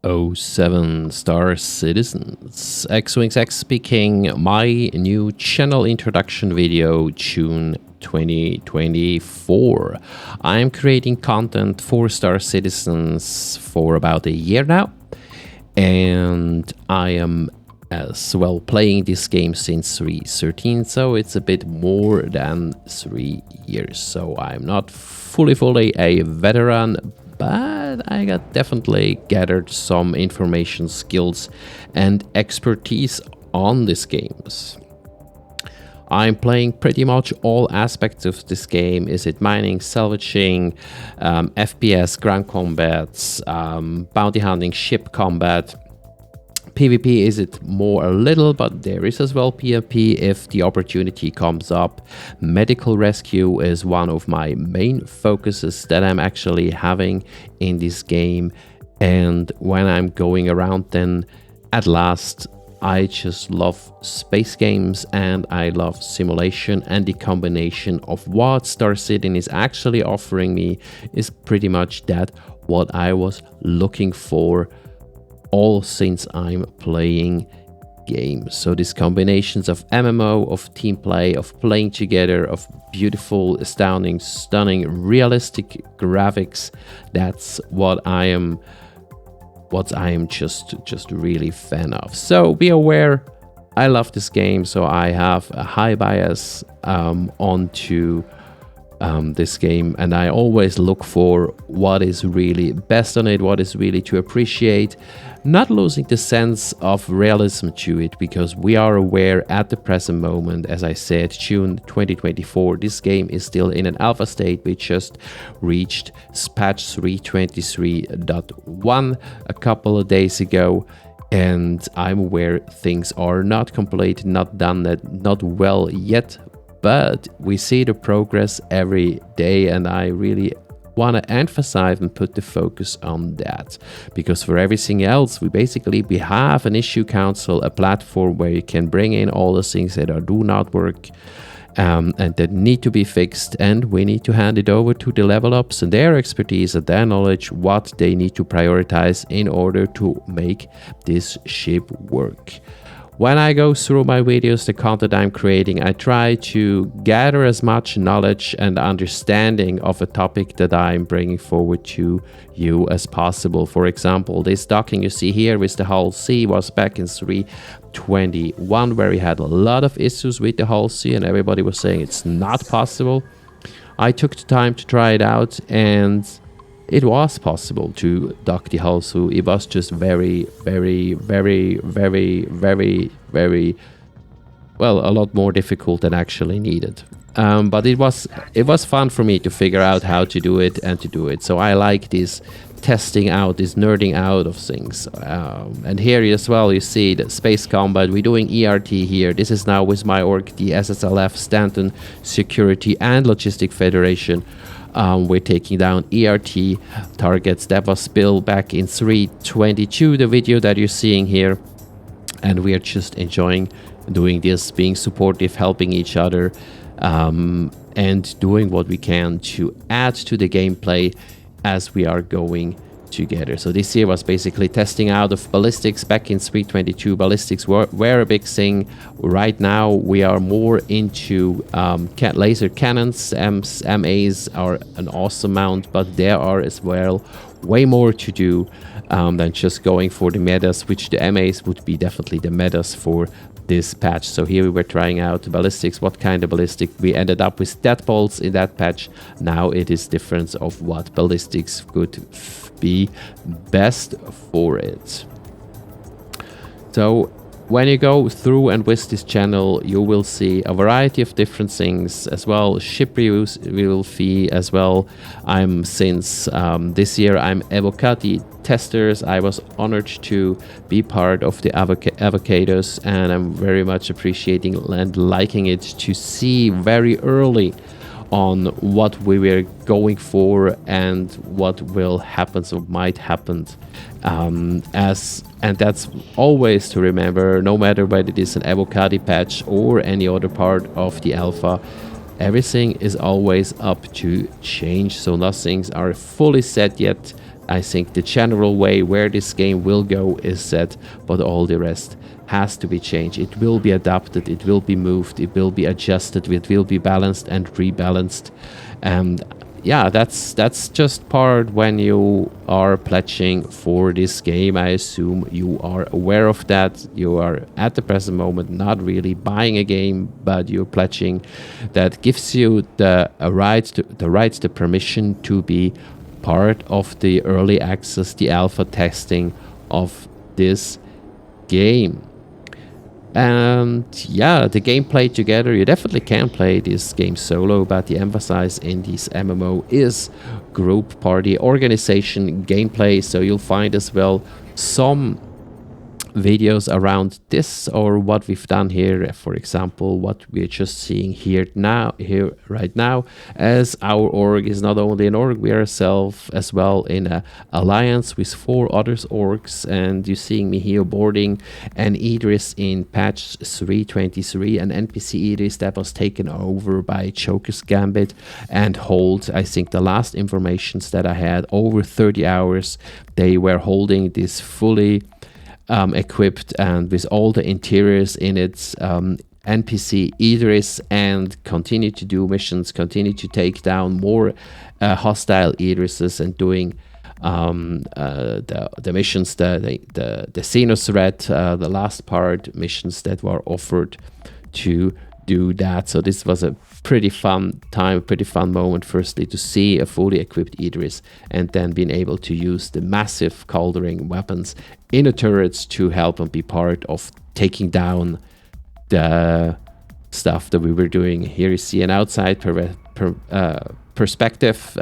07 Star Citizens. X speaking, my new channel introduction video, June 2024. I'm creating content for Star Citizens for about a year now, and I am as well playing this game since 3.13, so it's a bit more than 3 years. So I'm not fully a veteran, but I got definitely gathered some information, skills, and expertise on these games. I'm playing pretty much all aspects of this game. Is it mining, salvaging, FPS, ground combats, bounty hunting, ship combat? PvP, is it more a little, but there is as well PvP if the opportunity comes up. Medical rescue is one of my main focuses that I'm actually having in this game. And when I'm going around, then at last, I just love space games and I love simulation, and the combination of what Star Citizen is actually offering me is pretty much that what I was looking for all since I'm playing games. So these combinations of MMO, of team play, of playing together, of beautiful, astounding, stunning, realistic graphics, that's what I am just really fan of. So be aware, I love this game, so I have a high bias onto this game, and I always look for what is really best on it, what is really to appreciate, not losing the sense of realism to it, because we are aware at the present moment, as I said, June 2024, this game is still in an alpha state. We just reached patch 3.23.1 a couple of days ago, and I'm aware things are not complete, not done, not well yet, but we see the progress every day, and I really want to emphasize and put the focus on that, because for everything else we have an issue council, a platform where you can bring in all the things that do not work and that need to be fixed, and we need to hand it over to the level ups and their expertise and their knowledge, what they need to prioritize in order to make this ship work. When I go through my videos, the content I'm creating, I try to gather as much knowledge and understanding of a topic that I'm bringing forward to you as possible. For example, this docking you see here with the hull C was back in 3.21, where we had a lot of issues with the hull C and everybody was saying it's not possible. I took the time to try it out, and it was possible to dock the hull, so it was just very, well, a lot more difficult than actually needed. But it was fun for me to figure out how to do it and to do it. So I like this testing out, this nerding out of things. And here as well, you see the space combat. We're doing ERT here. This is now with my org, the SSFL, Stanton Security and Logistic Federation. We're taking down ERT targets. That was built back in 3.22, the video that you're seeing here. And we are just enjoying doing this, being supportive, helping each other, and doing what we can to add to the gameplay as we are going together. So this year was basically testing out of ballistics. Back in 3.22, ballistics were a big thing. Right now we are more into laser cannons. MAs are an awesome mount, but there are as well way more to do than just going for the metas, which the MAs would be definitely the metas for this patch. So here we were trying out ballistics. What kind of ballistic? We ended up with dead bolts in that patch. Now it is difference of what ballistics could be best for it. So when you go through and with this channel, you will see a variety of different things as well. Ship reviews will be as well. Since this year I'm Avocati testers. I was honored to be part of the Avocados, and I'm very much appreciating and liking it to see very early on what we were going for and what will happen, or might happen. And that's always to remember, no matter whether it is an Avocati patch or any other part of the alpha, everything is always up to change. So nothing's are fully set yet. I think the general way where this game will go is set, but all the rest has to be changed. It will be adapted, it will be moved, it will be adjusted, it will be balanced and rebalanced. And yeah, that's just part when you are pledging for this game. I assume you are aware of that. You are at the present moment not really buying a game, but you're pledging. That gives you the permission to be part of the early access, the alpha testing of this game. And yeah, the gameplay together, you definitely can play this game solo, but the emphasis in this MMO is group, party, organization, gameplay. So you'll find as well some videos around this, or what we've done here, for example, what we're just seeing here right now, as our org is not only an org, we are ourselves as well in a alliance with 4 other orgs. And you're seeing me here boarding an Idris in patch 3.23, an NPC Idris that was taken over by Joker's Gambit and Hold. I think the last informations that I had, over 30 hours they were holding this fully equipped and with all the interiors in its NPC Idris, and continue to do missions, continue to take down more hostile Idrises, and doing the missions, the Xenos threat, the last part missions that were offered to do that. So this was a pretty fun time, pretty fun moment, firstly to see a fully equipped Idris, and then being able to use the massive cauldering weapons in the turrets to help and be part of taking down the stuff that we were doing. Here you see an outside perspective.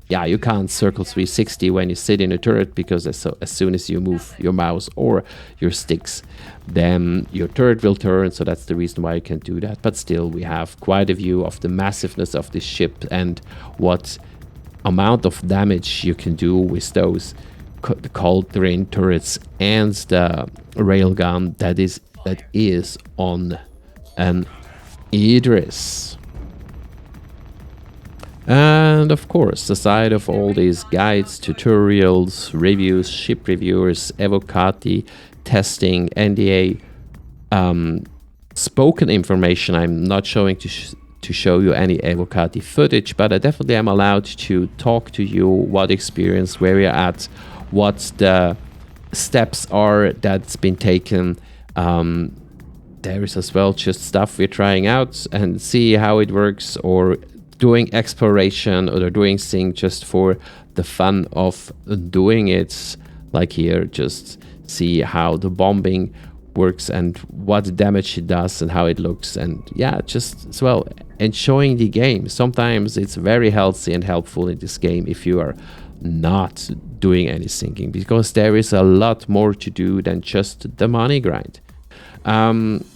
Yeah, you can't circle 360 when you sit in a turret, because as soon as you move your mouse or your sticks, then your turret will turn. So that's the reason why you can do that. But still, we have quite a view of the massiveness of this ship and what amount of damage you can do with those cauldron turrets and the railgun that is on an Idris. And of course, aside of all these guides, tutorials, reviews, ship reviewers, Avocati, testing, NDA, spoken information, I'm not showing to show you any Avocati footage, but I definitely am allowed to talk to you what experience, where you're at, what the steps are that's been taken. There is as well just stuff we're trying out and see how it works, or doing exploration, or doing things just for the fun of doing it. Like here, just see how the bombing works and what damage it does and how it looks, and yeah, just as well enjoying the game. Sometimes it's very healthy and helpful in this game if you are not doing any thinking, because there is a lot more to do than just the money grind.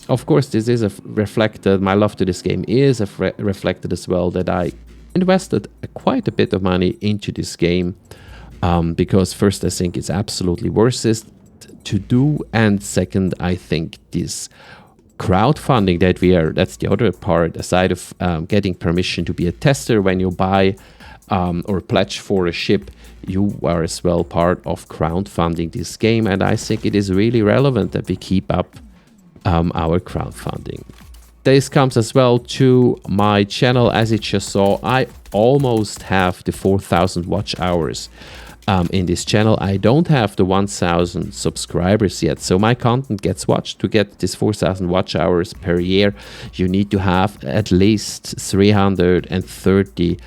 Of course, this is reflected, my love to this game is reflected as well, that I invested quite a bit of money into this game, because first, I think it's absolutely worth it to do, and second, I think this crowdfunding that's the other part, aside of getting permission to be a tester when you buy or pledge for a ship, you are as well part of crowdfunding this game, and I think it is really relevant that we keep up our crowdfunding. This comes as well to my channel. As you just saw, I almost have the 4,000 watch hours in this channel. I don't have the 1,000 subscribers yet, so my content gets watched. To get this 4,000 watch hours per year, you need to have at least 330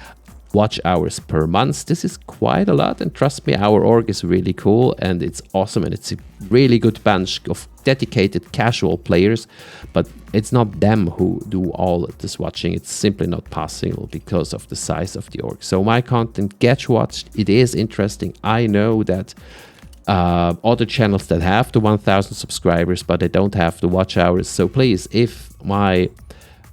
watch hours per month. This is quite a lot, and trust me, our org is really cool and it's awesome, and it's a really good bunch of dedicated casual players, but it's not them who do all of this watching. It's simply not possible because of the size of the org. So my content gets watched, it is interesting. I know that other channels that have the 1,000 subscribers, but they don't have the watch hours. So please, if my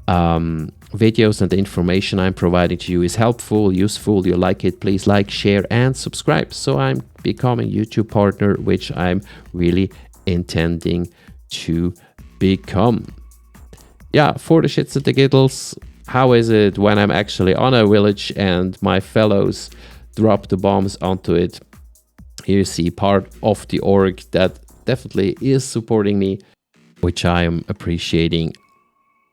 videos and the information I'm providing to you is helpful, useful, you like it, please like, share and subscribe, so I'm becoming YouTube partner, which I'm really intending to become. Yeah, for the shits and the giggles, how is it when I'm actually on a village and my fellows drop the bombs onto it? Here you see part of the org that definitely is supporting me, which I'm appreciating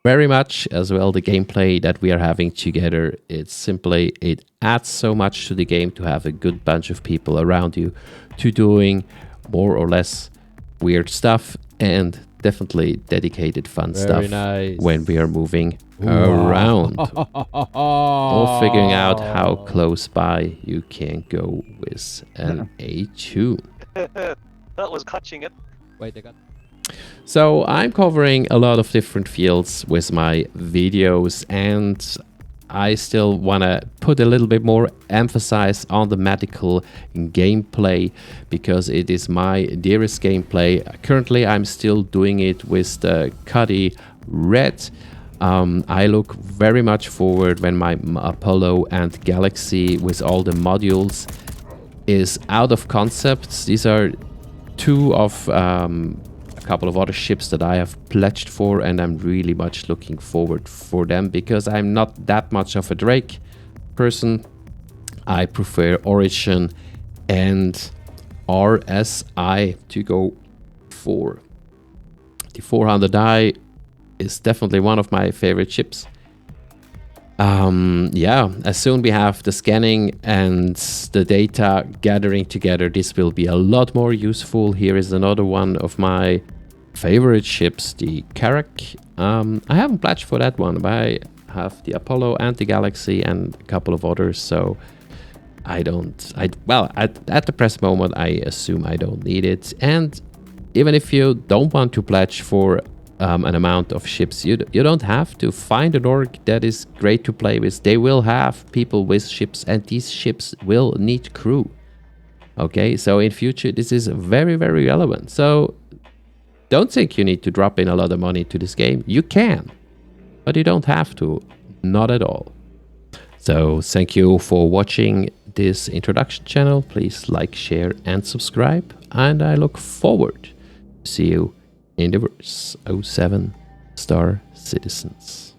very much as well. The gameplay that we are having together, it's simply, it adds so much to the game to have a good bunch of people around you to doing more or less weird stuff and definitely dedicated fun stuff when we are moving around or figuring out how close by you can go with an A2. That was catching it. Wait, I got. So I'm covering a lot of different fields with my videos, and I still want to put a little bit more emphasis on the medical gameplay because it is my dearest gameplay. Currently, I'm still doing it with the Avocati Red. I look very much forward when my Apollo and Galaxy with all the modules is out of concepts. These are two of a couple of other ships that I have pledged for, and I'm really much looking forward for them because I'm not that much of a Drake person. I prefer Origin and RSI to go for. The 400i is definitely one of my favorite ships. Yeah, as soon we have the scanning and the data gathering together, this will be a lot more useful. Here is another one of my favorite ships, the Carrack. I haven't pledged for that one, but I have the Apollo and the Galaxy and a couple of others, so well, at the present moment, I assume I don't need it. And even if you don't want to pledge for an amount of ships, you don't have to. Find an org that is great to play with. They will have people with ships, and these ships will need crew. Okay, so in future, this is very, very relevant. So don't think you need to drop in a lot of money to this game. You can, but you don't have to. Not at all. So thank you for watching this introduction channel. Please like, share, and subscribe. And I look forward to see you in the verse 07 StarCitizens.